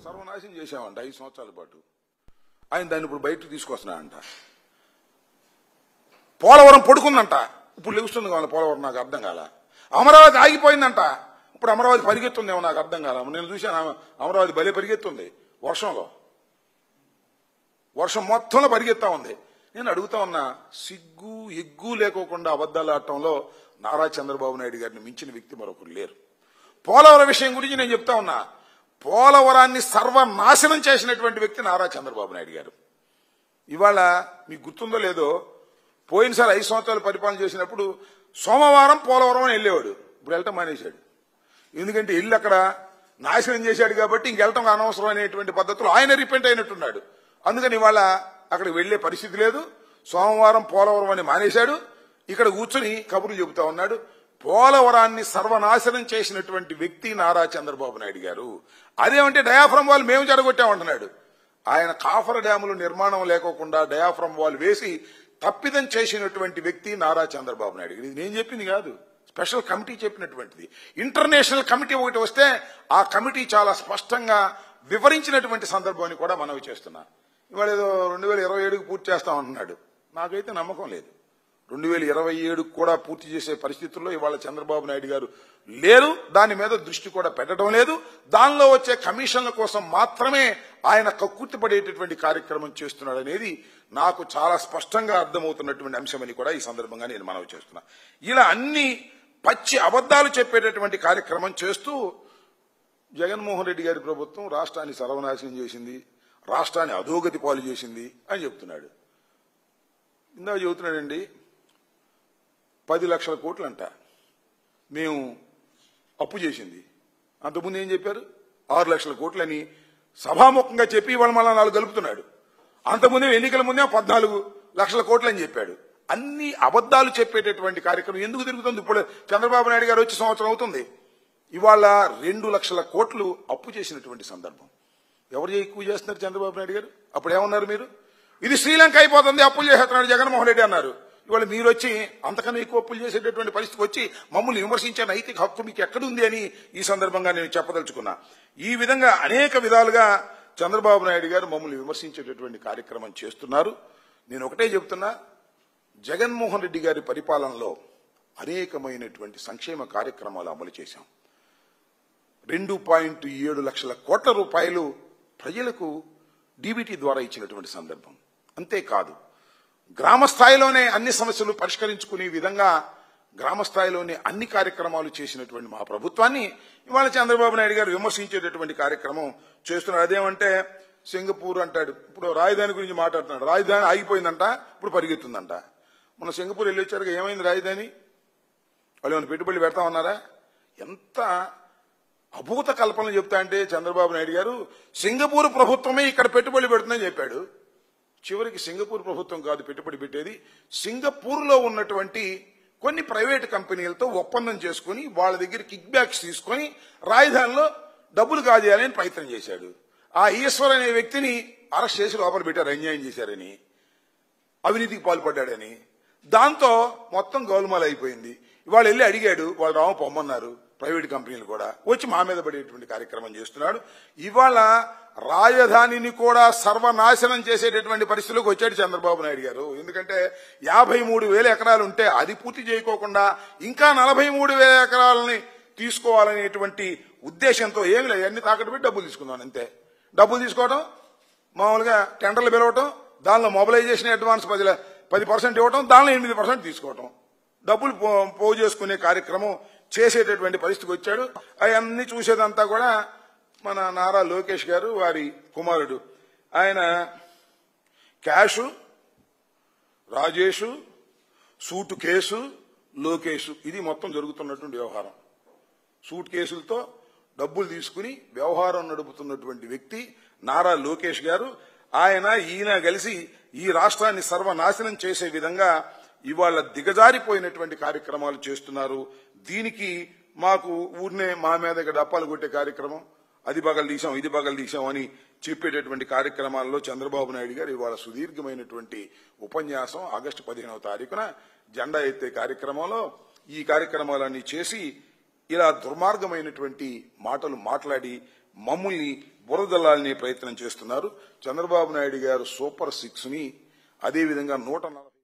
సర్వనాశనం చేశామంట 5 సంవత్సరాల పాటు. ఆయన దాన్ని ఇప్పుడు బయటకు తీసుకొస్తున్నాడంట. పోలవరం పడుకుందంట, ఇప్పుడు లెగుస్తుంది కావాలి పోలవరం, నాకు అర్థం కాల. అమరావతి ఆగిపోయిందంట, ఇప్పుడు అమరావతి పరిగెత్తుందేమో నాకు అర్థం కాల. నేను చూశాను అమరావతి భలే పరిగెత్తుంది వర్షంలో, వర్షం మొత్తంలో పరిగెత్తా ఉంది. నేను అడుగుతా ఉన్నా, సిగ్గు ఎగ్గు లేకోకుండా అబద్దాలు ఆడటంలో నారా చంద్రబాబు నాయుడు గారిని మించిన వ్యక్తి మరొకరు లేరు. పోలవరం విషయం గురించి నేను చెప్తా ఉన్నా, పోలవరాన్ని సర్వనాశనం చేసినటువంటి వ్యక్తి నారా చంద్రబాబు నాయుడు గారు. ఇవాళ మీకు గుర్తుందో లేదో, పోయినసారి 5 సంవత్సరాలు పరిపాలన చేసినప్పుడు సోమవారం పోలవరం అని వెళ్ళేవాడు, ఇప్పుడు వెళ్ళటం మానేశాడు. ఎందుకంటే వెళ్ళి అక్కడ నాశనం చేశాడు కాబట్టి ఇంకెళ్ళటం అనవసరం అనేటువంటి పద్ధతిలో ఆయన రిపెంట్ అయినట్టున్నాడు. అందుకని ఇవాళ అక్కడికి వెళ్లే పరిస్థితి లేదు. సోమవారం పోలవరం అని మానేశాడు, ఇక్కడ కూర్చొని కబుర్లు చెబుతా ఉన్నాడు. పోలవరాన్ని సర్వనాశనం చేసినటువంటి వ్యక్తి నారా చంద్రబాబు నాయుడు గారు. అదేమంటే డయాఫ్రమ్ వాల్ మేము జరగొట్టామంటున్నాడు. ఆయన కాఫర్ డ్యాములు నిర్మాణం లేకోకుండా డయాఫ్రమ్ వాల్ వేసి తప్పిదం చేసినటువంటి వ్యక్తి నారా చంద్రబాబు నాయుడు గారు. ఇది నేను చెప్పింది కాదు, స్పెషల్ కమిటీ చెప్పినటువంటిది. ఇంటర్నేషనల్ కమిటీ ఒకటి వస్తే ఆ కమిటీ చాలా స్పష్టంగా వివరించినటువంటి సందర్భాన్ని కూడా మనవి చేస్తున్నా. ఇవాళ ఏదో 2027కు పూర్తి చేస్తామంటున్నాడు. నాకైతే నమ్మకం లేదు. 2027కు కూడా పూర్తి చేసే పరిస్థితుల్లో ఇవాళ చంద్రబాబు నాయుడు గారు లేరు. దాని మీద దృష్టి కూడా పెట్టడం లేదు. దానిలో వచ్చే కమిషన్ల కోసం మాత్రమే ఆయన కక్కుర్తిపడేటటువంటి కార్యక్రమం చేస్తున్నాడు అనేది నాకు చాలా స్పష్టంగా అర్థమవుతున్నటువంటి అంశమని కూడా ఈ సందర్భంగా నేను మనవి చేస్తున్నా. ఇలా అన్ని పచ్చి అబద్దాలు చెప్పేటటువంటి కార్యక్రమం చేస్తూ జగన్మోహన్ రెడ్డి గారి ప్రభుత్వం రాష్ట్రాన్ని సర్వనాశనం చేసింది, రాష్ట్రాన్ని అధోగతి పాలు చేసింది అని చెప్తున్నాడు. ఇందాక చెబుతున్నాడండి, 10 లక్షల కోట్లంట మేము అప్పు చేసింది. అంతకుముందు ఏం చెప్పారు? 6 లక్షల కోట్లని సభాముఖంగా చెప్పి ఇవాళ మళ్ళా 4 కలుపుతున్నాడు. అంతకుముందే ఎన్నికల ముందే 14 లక్షల కోట్లని చెప్పాడు. అన్ని అబద్దాలు చెప్పేటటువంటి కార్యక్రమం ఎందుకు తిరుగుతుంది? ఇప్పుడు చంద్రబాబు నాయుడు గారు వచ్చి సంవత్సరం అవుతుంది. ఇవాళ 2 లక్షల కోట్లు అప్పు చేసినటువంటి సందర్భం. ఎవరు ఎక్కువ చేస్తున్నారు? చంద్రబాబు నాయుడు గారు. అప్పుడు ఏమన్నారు మీరు? ఇది శ్రీలంక అయిపోతుంది, అప్పులు చేస్తున్నాడు జగన్మోహన్ రెడ్డి అన్నారు. ఇవాళ మీరు వచ్చి అంతకన్నా ఎక్కువ అప్పులు చేసేటటువంటి పరిస్థితికి వచ్చి మమ్మల్ని విమర్శించే నైతిక హక్కు మీకు ఎక్కడుంది అని ఈ సందర్భంగా నేను చెప్పదలుచుకున్నా. ఈ విధంగా అనేక విధాలుగా చంద్రబాబు నాయుడు గారు మమ్మల్ని విమర్శించేటటువంటి కార్యక్రమం చేస్తున్నారు. నేను ఒకటే చెబుతున్నా, జగన్మోహన్ రెడ్డి గారి పరిపాలనలో అనేకమైనటువంటి సంక్షేమ కార్యక్రమాలు అమలు చేశాం. 2.7 లక్షల కోట్ల రూపాయలు ప్రజలకు డీబీటీ ద్వారా ఇచ్చినటువంటి సందర్భం. అంతేకాదు, గ్రామ స్థాయిలోనే అన్ని సమస్యలు పరిష్కరించుకునే విధంగా గ్రామ స్థాయిలోనే అన్ని కార్యక్రమాలు చేసినటువంటి మా ప్రభుత్వాన్ని ఇవాళ చంద్రబాబు నాయుడు గారు విమర్శించేటటువంటి కార్యక్రమం చేస్తున్నారు. అదేమంటే సింగపూర్ అంటాడు, ఇప్పుడు రాజధాని గురించి మాట్లాడుతున్నాడు. రాజధాని ఆగిపోయిందంట, ఇప్పుడు పరిగెత్తుందంట. మన సింగపూర్ వెళ్ళి వచ్చారు, ఏమైంది రాజధాని? వాళ్ళు ఏమైనా పెట్టుబడులు పెడతామన్నారా? ఎంత అభూత కల్పనలు చెప్తా అంటే చంద్రబాబు నాయుడు గారు సింగపూర్ ప్రభుత్వమే ఇక్కడ పెట్టుబడి పెడుతుందని చెప్పాడు. చివరికి సింగపూర్ ప్రభుత్వం కాదు పెట్టుబడి పెట్టేది, సింగపూర్లో ఉన్నటువంటి కొన్ని ప్రైవేటు కంపెనీలతో ఒప్పందం చేసుకుని వాళ్ళ దగ్గర కిక్ బ్యాక్స్ తీసుకుని రాజధానిలో డబ్బులు కాజేయాలని ప్రయత్నం చేశాడు. ఆ ఈశ్వర్ అనే వ్యక్తిని అరెస్ట్ చేసి లోపల పెట్టారు, అన్యాయం చేశారని, అవినీతికి పాల్పడ్డాడని. దాంతో మొత్తం గోల్మాల్ అయిపోయింది. ఇవాళ వెళ్ళి అడిగాడు, వాళ్ళు రామ పొమ్మన్నారు ప్రైవేట్ కంపెనీలు కూడా, వచ్చి మా మీద పడేటువంటి కార్యక్రమం చేస్తున్నాడు. ఇవాళ రాజధానిని కూడా సర్వనాశనం చేసేటటువంటి పరిస్థితిలోకి వచ్చాడు చంద్రబాబు నాయుడు గారు. ఎందుకంటే 53,000 ఎకరాలు ఉంటే అది పూర్తి చేయకోకుండా ఇంకా 43,000 ఎకరాలని తీసుకోవాలనేటువంటి ఉద్దేశంతో ఏమి లేదు, అన్ని తాకట్టు పెట్టి డబ్బులు తీసుకుందాం అంతే. డబ్బులు తీసుకోవడం, మామూలుగా టెండర్లు పిలవటం, దానిలో మొబిలైజేషన్ అడ్వాన్స్ 10% ఇవ్వటం, దానిలో 8% తీసుకోవటం, డబ్బులు పోగు చేసుకునే కార్యక్రమం చేసేటటువంటి పరిస్థితికి వచ్చాడు. అవన్నీ చూసేదంతా కూడా మన నారా లోకేష్ గారు, వారి కుమారుడు. ఆయన క్యాషు, రాజేషు, సూటు కేసు, లోకేషు, ఇది మొత్తం జరుగుతున్నటువంటి వ్యవహారం. సూట్ కేసులతో డబ్బులు తీసుకుని వ్యవహారం నడుపుతున్నటువంటి వ్యక్తి నారా లోకేష్ గారు. ఈయన కలిసి ఈ రాష్ట్రాన్ని సర్వనాశనం చేసే విధంగా ఇవాళ దిగజారిపోయినటువంటి కార్యక్రమాలు చేస్తున్నారు. దీనికి మాకు ఊరినే మా మీద డప్పాలు కొట్టే కార్యక్రమం, అది బగలు తీసాం ఇది బగలు తీసాం అని చెప్పేటటువంటి కార్యక్రమాల్లో చంద్రబాబు నాయుడు గారు ఇవాళ సుదీర్ఘమైనటువంటి ఉపన్యాసం ఆగస్టు 15వ తారీఖున జెండా ఎత్తే కార్యక్రమంలో ఈ కార్యక్రమాలన్నీ చేసి ఇలా దుర్మార్గమైనటువంటి మాటలు మాట్లాడి మమ్మల్ని బురదల్లాలనే ప్రయత్నం చేస్తున్నారు. చంద్రబాబు నాయుడు గారు సూపర్ 6 ని అదేవిధంగా 140